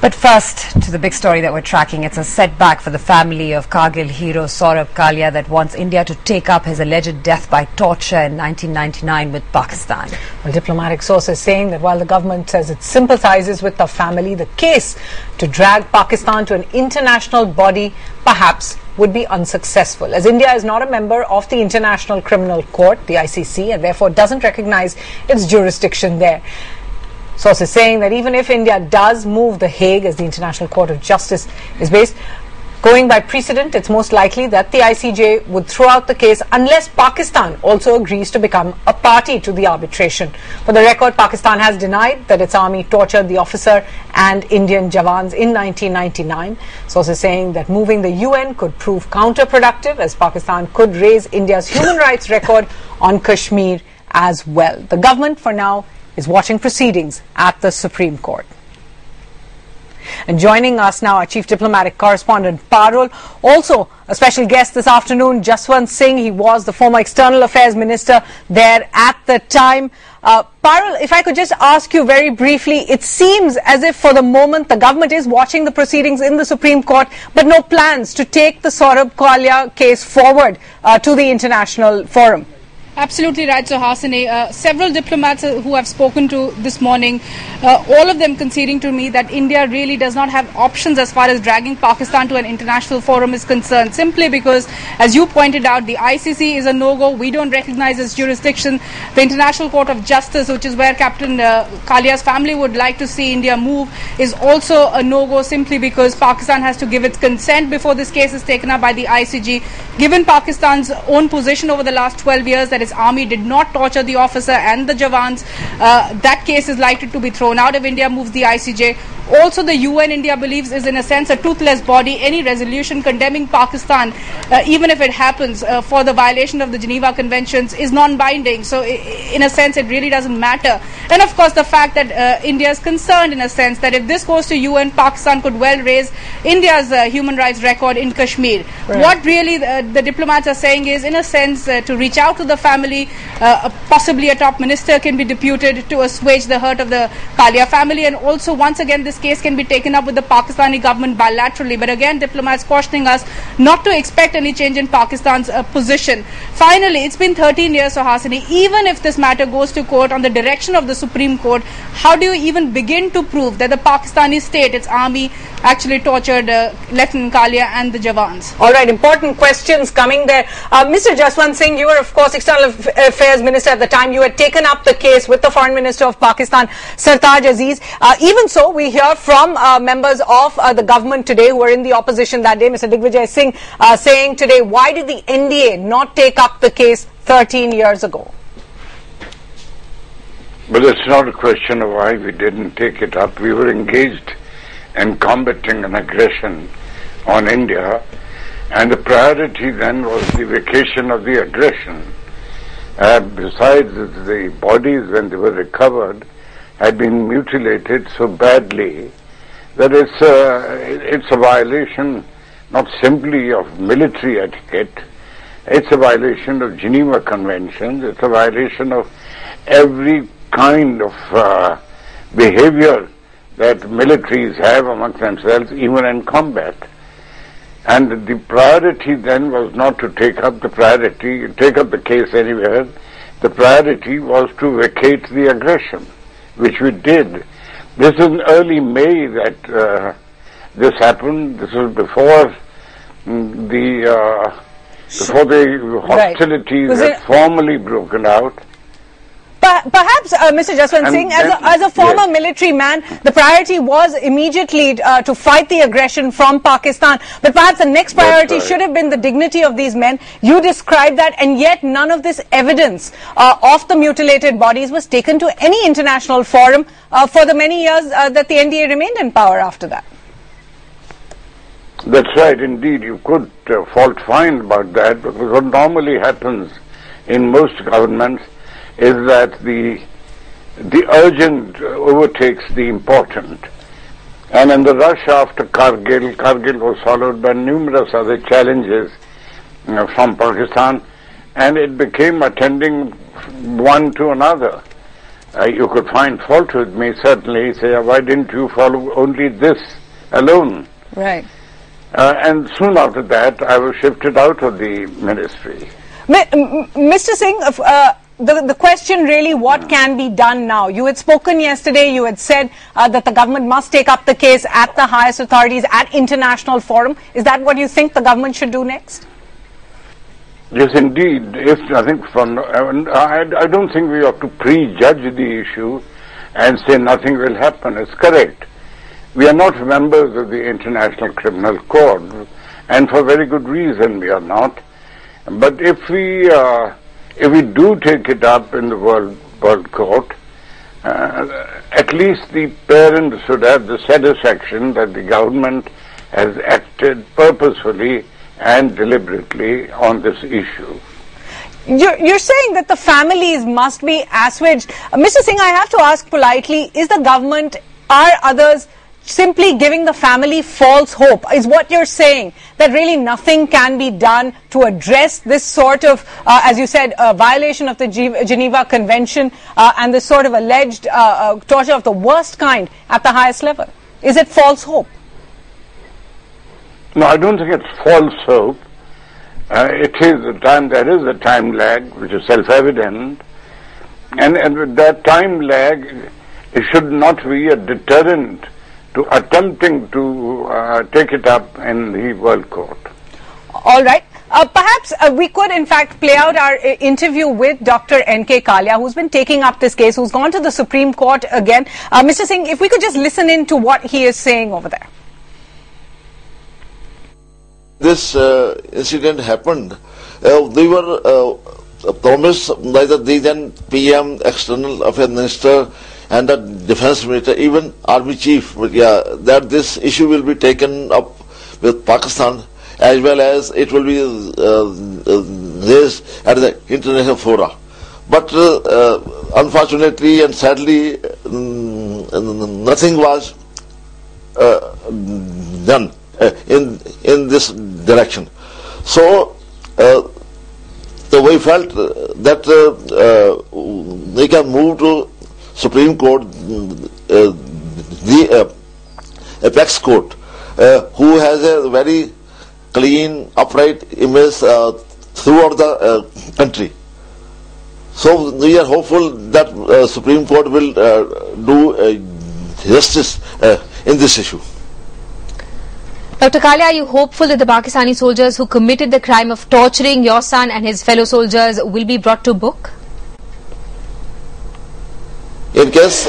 But first, to the big story that we're tracking. It's a setback for the family of Kargil hero Saurabh Kalia that wants India to take up his alleged death by torture in 1999 with Pakistan. Well, diplomatic sources saying that while the government says it sympathizes with the family, the case to drag Pakistan to an international body perhaps would be unsuccessful, as India is not a member of the International Criminal Court, the ICC, and therefore doesn't recognize its jurisdiction there. Sources saying that even if India does move The Hague, as the International Court of Justice is based, going by precedent, it's most likely that the ICJ would throw out the case unless Pakistan also agrees to become a party to the arbitration. For the record, Pakistan has denied that its army tortured the officer and Indian Jawans in 1999. Sources saying that moving the UN could prove counterproductive, as Pakistan could raise India's human rights record on Kashmir as well. The government, for now, is watching proceedings at the Supreme Court. And joining us now, our chief diplomatic correspondent, Parul. Also, a special guest this afternoon, Jaswant Singh. He was the former External Affairs Minister there at the time. Parul, if I could just ask you very briefly, it seems as if for the moment the government is watching the proceedings in the Supreme Court, but no plans to take the Saurabh Kalia case forward to the international forum. Absolutely right, Suhasini. Several diplomats who I've spoken to this morning, all of them conceding to me that India really does not have options as far as dragging Pakistan to an international forum is concerned, simply because, as you pointed out, the ICC is a no-go. We don't recognize its jurisdiction. The International Court of Justice, which is where Captain Kalia's family would like to see India move, is also a no-go, simply because Pakistan has to give its consent before this case is taken up by the ICJ. Given Pakistan's own position over the last 12 years that its army did not torture the officer and the Jawans, that case is likely to be thrown out if India moves the ICJ. Also, the UN, India believes, is in a sense a toothless body. Any resolution condemning Pakistan, even if it happens for the violation of the Geneva Conventions, is non-binding. So, in a sense, it really doesn't matter. And of course, the fact that India is concerned, in a sense, that if this goes to UN, Pakistan could well raise India's human rights record in Kashmir. Right. What really the diplomats are saying is, in a sense, to reach out to the family, possibly a top minister can be deputed to assuage the hurt of the Kalia family, and also, once again, this case can be taken up with the Pakistani government bilaterally. But again, diplomats cautioning us not to expect any change in Pakistan's position. Finally, it's been 13 years, Suhasini. Even if this matter goes to court on the direction of the Supreme Court, how do you even begin to prove that the Pakistani state, its army, actually tortured Lieutenant Kalia and the Jawans? All right, important questions coming there. Mr. Jaswant Singh, you were, of course, External Affairs Minister at the time. You had taken up the case with the Foreign Minister of Pakistan, Sartaj Aziz. Even so, we hear from members of the government today who were in the opposition that day, Mr. Digvijay Singh, saying today, why did the NDA not take up the case 13 years ago? But it's not a question of why we didn't take it up. We were engaged in combating an aggression on India, and the priority then was the vacation of the aggression. Besides, the bodies, when they were recovered, had been mutilated so badly that it's a violation not simply of military etiquette, it's a violation of Geneva Conventions, it's a violation of every kind of behavior that militaries have amongst themselves, even in combat. And the priority then was not to take up the case anywhere. The priority was to vacate the aggression, which we did. This is in early May that this happened. This was before the hostilities had formally broken out. Perhaps, Mr. Jaswant Singh, as a former military man, the priority was immediately to fight the aggression from Pakistan. But perhaps the next priority should have been the dignity of these men. You described that, and yet none of this evidence of the mutilated bodies was taken to any international forum for the many years that the NDA remained in power after that. That's right, indeed. You could fault find about that, because what normally happens in most governments is that the urgent overtakes the important. And in the rush after Kargil was followed by numerous other challenges from Pakistan, and it became attending one to another. You could find fault with me, certainly, say, why didn't you follow only this alone? Right. And soon after that, I was shifted out of the ministry. Mr. Singh, the question really, what can be done now? You had spoken yesterday, you had said that the government must take up the case at the highest authorities, at international forum. Is that what you think the government should do next? Yes, indeed. I don't think we ought to prejudge the issue and say nothing will happen. It's correct. We are not members of the International Criminal Court, and for very good reason we are not. But if we do take it up in the World Court, at least the parents should have the satisfaction that the government has acted purposefully and deliberately on this issue. You're saying that the families must be assuaged. Mr. Singh, I have to ask politely, is the government, are others simply giving the family false hope? Is what you're saying that really nothing can be done to address this sort of, as you said, violation of the Geneva Convention and this sort of alleged torture of the worst kind at the highest level? Is it false hope? No, I don't think it's false hope. There is a time lag, which is self-evident, and with that time lag, it should not be a deterrent to attempting to take it up in the World Court. All right. Perhaps we could, in fact, play out our interview with Dr. N.K. Kalia, who's been taking up this case, who's gone to the Supreme Court again. Mr. Singh, if we could just listen in to what he is saying over there. This incident happened. They were promised by the then PM, External Affairs Minister, and the Defense Minister, even Army Chief, that this issue will be taken up with Pakistan, as well as it will be raised at the international fora. But unfortunately and sadly, nothing was done in this direction. So we felt that they can move to Supreme Court, the Apex Court, who has a very clean, upright image throughout the country. So we are hopeful that Supreme Court will do justice in this issue. Dr. Kalia, are you hopeful that the Pakistani soldiers who committed the crime of torturing your son and his fellow soldiers will be brought to book? In case